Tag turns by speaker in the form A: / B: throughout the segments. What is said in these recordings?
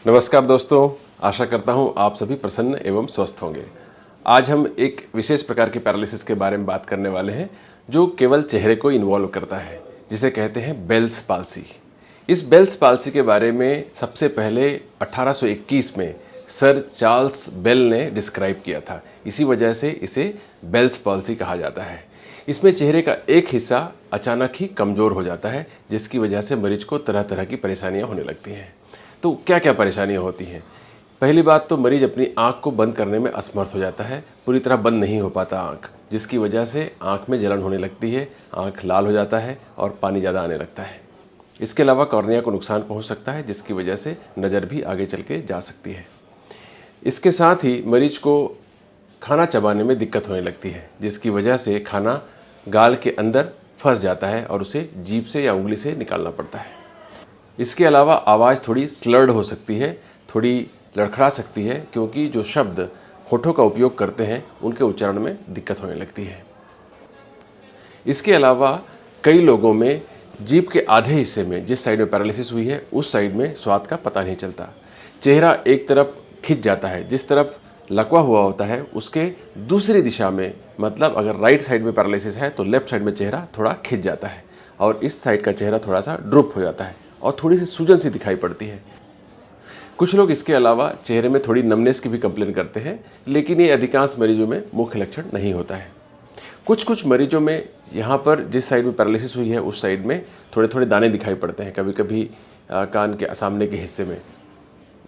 A: नमस्कार दोस्तों, आशा करता हूँ आप सभी प्रसन्न एवं स्वस्थ होंगे। आज हम एक विशेष प्रकार की पैरालिसिस के बारे में बात करने वाले हैं जो केवल चेहरे को इन्वॉल्व करता है, जिसे कहते हैं बेल्स पाल्सी। इस बेल्स पाल्सी के बारे में सबसे पहले 1821 में सर चार्ल्स बेल ने डिस्क्राइब किया था। इसी वजह से इसे बेल्स पाल्सी कहा जाता है। इसमें चेहरे का एक हिस्सा अचानक ही कमज़ोर हो जाता है, जिसकी वजह से मरीज को तरह तरह की परेशानियां होने लगती हैं। तो क्या क्या परेशानियां होती हैं? पहली बात तो मरीज अपनी आंख को बंद करने में असमर्थ हो जाता है, पूरी तरह बंद नहीं हो पाता आंख, जिसकी वजह से आंख में जलन होने लगती है, आंख लाल हो जाता है और पानी ज़्यादा आने लगता है। इसके अलावा कॉर्निया को नुकसान पहुंच सकता है, जिसकी वजह से नज़र भी आगे चल के जा सकती है। इसके साथ ही मरीज को खाना चबाने में दिक्कत होने लगती है, जिसकी वजह से खाना गाल के अंदर फंस जाता है और उसे जीभ से या उंगली से निकालना पड़ता है। इसके अलावा आवाज़ थोड़ी स्लर्ड हो सकती है, थोड़ी लड़खड़ा सकती है, क्योंकि जो शब्द होठों का उपयोग करते हैं उनके उच्चारण में दिक्कत होने लगती है। इसके अलावा कई लोगों में जीभ के आधे हिस्से में, जिस साइड में पैरालिसिस हुई है उस साइड में स्वाद का पता नहीं चलता। चेहरा एक तरफ खिंच जाता है, जिस तरफ लकवा हुआ होता है उसके दूसरी दिशा में, मतलब अगर राइट साइड में पैरालिसिस है तो लेफ्ट साइड में चेहरा थोड़ा खिंच जाता है और इस साइड का चेहरा थोड़ा सा ड्रूप हो जाता है और थोड़ी सी सूजन सी दिखाई पड़ती है। कुछ लोग इसके अलावा चेहरे में थोड़ी नमनेस की भी कंप्लेन करते हैं, लेकिन ये अधिकांश मरीजों में मुख्य लक्षण नहीं होता है। कुछ मरीजों में यहाँ पर जिस साइड में पैरालिसिस हुई है उस साइड में थोड़े थोड़े दाने दिखाई पड़ते हैं, कभी कभी कान के सामने के हिस्से में।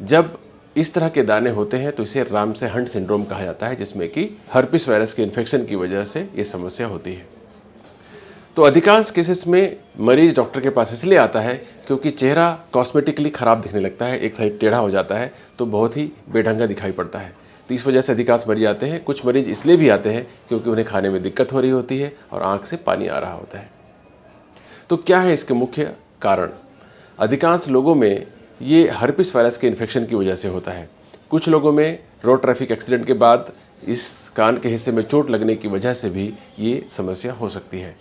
A: जब इस तरह के दाने होते हैं तो इसे रामसे हंट सिंड्रोम कहा जाता है, जिसमें कि हर्पिस वायरस के इन्फेक्शन की वजह से ये समस्या होती है। तो अधिकांश केसेस में मरीज डॉक्टर के पास इसलिए आता है क्योंकि चेहरा कॉस्मेटिकली ख़राब दिखने लगता है, एक साइड टेढ़ा हो जाता है तो बहुत ही बेढंगा दिखाई पड़ता है। तो इस वजह से अधिकांश मरीज आते हैं। कुछ मरीज इसलिए भी आते हैं क्योंकि उन्हें खाने में दिक्कत हो रही होती है और आँख से पानी आ रहा होता है। तो क्या है इसके मुख्य कारण? अधिकांश लोगों में ये हर्पिस वायरस के इन्फेक्शन की वजह से होता है। कुछ लोगों में रोड ट्रैफिक एक्सीडेंट के बाद इस कान के हिस्से में चोट लगने की वजह से भी ये समस्या हो सकती है।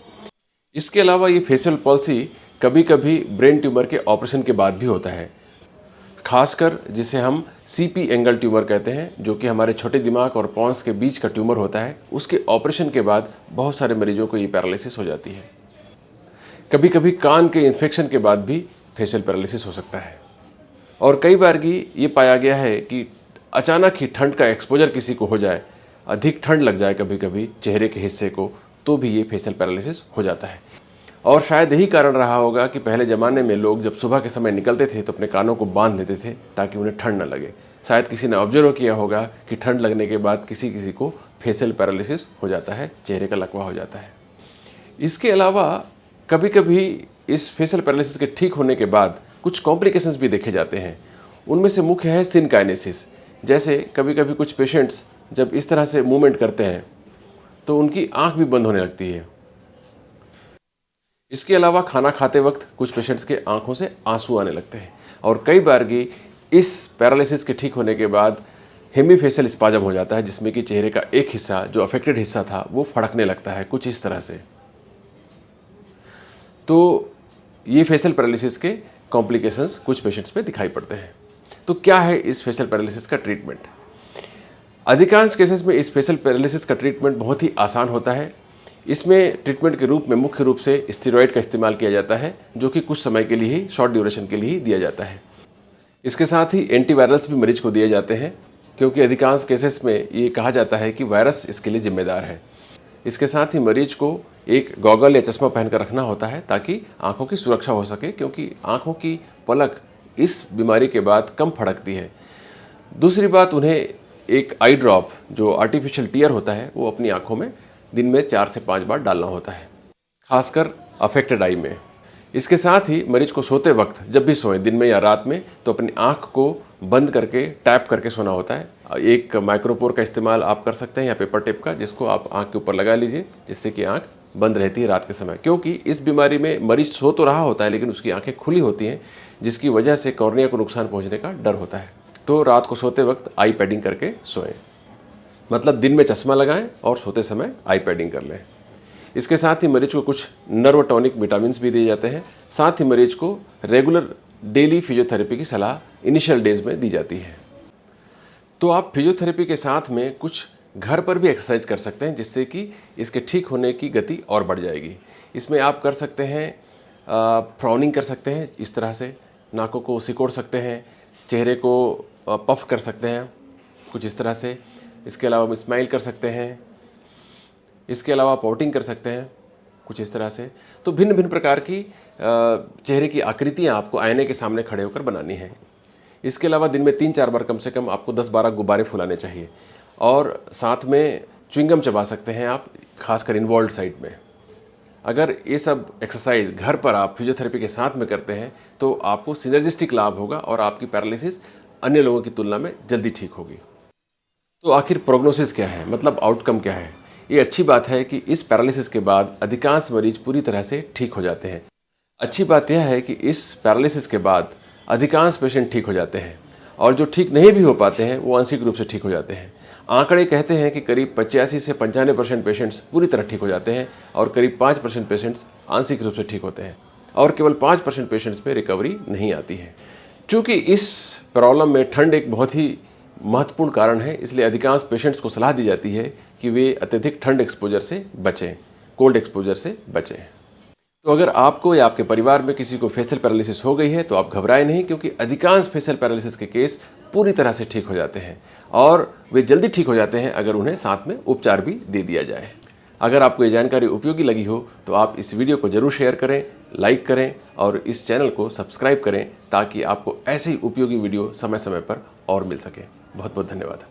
A: इसके अलावा ये फेशियल पॉल्सी कभी कभी ब्रेन ट्यूमर के ऑपरेशन के बाद भी होता है, खासकर जिसे हम सीपी एंगल ट्यूमर कहते हैं, जो कि हमारे छोटे दिमाग और पॉन्स के बीच का ट्यूमर होता है। उसके ऑपरेशन के बाद बहुत सारे मरीजों को ये पैरालिसिस हो जाती है। कभी कभी कान के इन्फेक्शन के बाद भी फेशियल पैरालिसिस हो सकता है। और कई बार की ये पाया गया है कि अचानक ही ठंड का एक्सपोजर किसी को हो जाए, अधिक ठंड लग जाए कभी कभी चेहरे के हिस्से को, तो भी ये फेशियल पैरालिसिस हो जाता है। और शायद यही कारण रहा होगा कि पहले ज़माने में लोग जब सुबह के समय निकलते थे तो अपने कानों को बांध लेते थे ताकि उन्हें ठंड न लगे। शायद किसी ने ऑब्जर्व किया होगा कि ठंड लगने के बाद किसी किसी को फेशियल पैरालिसिस हो जाता है, चेहरे का लकवा हो जाता है। इसके अलावा कभी कभी इस फेशियल पैरालिसिस के ठीक होने के बाद कुछ कॉम्प्लिकेशंस भी देखे जाते हैं। उनमें से मुख्य है सिनकाइनेसिस। जैसे कभी कभी कुछ पेशेंट्स जब इस तरह से मूवमेंट करते हैं तो उनकी आंख भी बंद होने लगती है। इसके अलावा खाना खाते वक्त कुछ पेशेंट्स के आंखों से आंसू आने लगते हैं और कई बार की इस पैरालिसिस के ठीक होने के बाद हेमीफेशियल स्पाजम हो जाता है, जिसमें कि चेहरे का एक हिस्सा जो अफेक्टेड हिस्सा था वो फड़कने लगता है कुछ इस तरह से। तो ये फेशियल पैरालिसिस के कॉम्प्लिकेशंस कुछ पेशेंट्स में दिखाई पड़ते हैं। तो क्या है इस फेशियल पैरालिसिस का ट्रीटमेंट? अधिकांश केसेस में इस फेशियल पैरालिसिस का ट्रीटमेंट बहुत ही आसान होता है। इसमें ट्रीटमेंट के रूप में मुख्य रूप से स्टेरॉइड का इस्तेमाल किया जाता है, जो कि कुछ समय के लिए ही, शॉर्ट ड्यूरेशन के लिए ही दिया जाता है। इसके साथ ही एंटीवायरल्स भी मरीज को दिए जाते हैं, क्योंकि अधिकांश केसेस में ये कहा जाता है कि वायरस इसके लिए जिम्मेदार है। इसके साथ ही मरीज को एक गॉगल या चश्मा पहनकर रखना होता है ताकि आंखों की सुरक्षा हो सके, क्योंकि आंखों की पलक इस बीमारी के बाद कम फड़कती है। दूसरी बात, उन्हें एक आई ड्रॉप जो आर्टिफिशियल टीयर होता है वो अपनी आंखों में दिन में 4 से 5 बार डालना होता है, खासकर अफेक्टेड आई में। इसके साथ ही मरीज को सोते वक्त, जब भी सोएं, दिन में या रात में, तो अपनी आंख को बंद करके टैप करके सोना होता है। एक माइक्रोपोर का इस्तेमाल आप कर सकते हैं या पेपर टेप का, जिसको आप आंख के ऊपर लगा लीजिए, जिससे कि आंख बंद रहती है रात के समय। क्योंकि इस बीमारी में मरीज सो तो रहा होता है लेकिन उसकी आंखें खुली होती हैं, जिसकी वजह से कॉर्निया को नुकसान पहुंचने का डर होता है। तो रात को सोते वक्त आई पैडिंग करके सोएं, मतलब दिन में चश्मा लगाएं और सोते समय आई पैडिंग कर लें। इसके साथ ही मरीज को कुछ नर्व टॉनिक विटामिन भी दिए जाते हैं। साथ ही मरीज को रेगुलर डेली फिजियोथेरेपी की सलाह इनिशियल डेज में दी जाती है। तो आप फिजियोथेरेपी के साथ में कुछ घर पर भी एक्सरसाइज कर सकते हैं, जिससे कि इसके ठीक होने की गति और बढ़ जाएगी। इसमें आप कर सकते हैं फ्राउनिंग कर सकते हैं, इस तरह से नाकों को सिकोड़ सकते हैं, चेहरे को पफ कर सकते हैं कुछ इस तरह से। इसके अलावा स्माइल कर सकते हैं, इसके अलावा पाउटिंग कर सकते हैं कुछ इस तरह से। तो भिन्न भिन्न प्रकार की चेहरे की आकृतियाँ आपको आईने के सामने खड़े होकर बनानी है। इसके अलावा दिन में 3-4 बार कम से कम आपको 10-12 गुब्बारे फुलाने चाहिए, और साथ में च्युइंगम चबा सकते हैं आप, खासकर इन्वॉल्व साइड में। अगर ये सब एक्सरसाइज घर पर आप फिजियोथेरेपी के साथ में करते हैं तो आपको सिनर्जिस्टिक लाभ होगा और आपकी पैरालिसिस अन्य लोगों की तुलना में जल्दी ठीक होगी। तो आखिर प्रोग्नोसिस क्या है, मतलब आउटकम क्या है? ये अच्छी बात है कि इस पैरालिसिस के बाद अधिकांश मरीज पूरी तरह से ठीक हो जाते हैं। अच्छी बात यह है कि इस पैरालिसिस के बाद अधिकांश पेशेंट ठीक हो जाते हैं, और जो ठीक नहीं भी हो पाते हैं वो आंशिक रूप से ठीक हो जाते हैं। आंकड़े कहते हैं कि करीब 85 से 95% पेशेंट्स पूरी तरह ठीक हो जाते हैं, और करीब 5% पेशेंट्स आंशिक रूप से ठीक होते हैं, और केवल 5% पेशेंट्स में रिकवरी नहीं आती है। क्योंकि इस प्रॉब्लम में ठंड एक बहुत ही महत्वपूर्ण कारण है, इसलिए अधिकांश पेशेंट्स को सलाह दी जाती है कि वे अत्यधिक ठंड एक्सपोजर से बचें, कोल्ड एक्सपोजर से बचें। तो अगर आपको या आपके परिवार में किसी को फेशियल पैरालिसिस हो गई है तो आप घबराएं नहीं, क्योंकि अधिकांश फेशियल पैरालिसिस के केस पूरी तरह से ठीक हो जाते हैं, और वे जल्दी ठीक हो जाते हैं अगर उन्हें साथ में उपचार भी दे दिया जाए। अगर आपको ये जानकारी उपयोगी लगी हो तो आप इस वीडियो को जरूर शेयर करें, लाइक करें, और इस चैनल को सब्सक्राइब करें, ताकि आपको ऐसे ही उपयोगी वीडियो समय समय पर और मिल सके। बहुत बहुत धन्यवाद।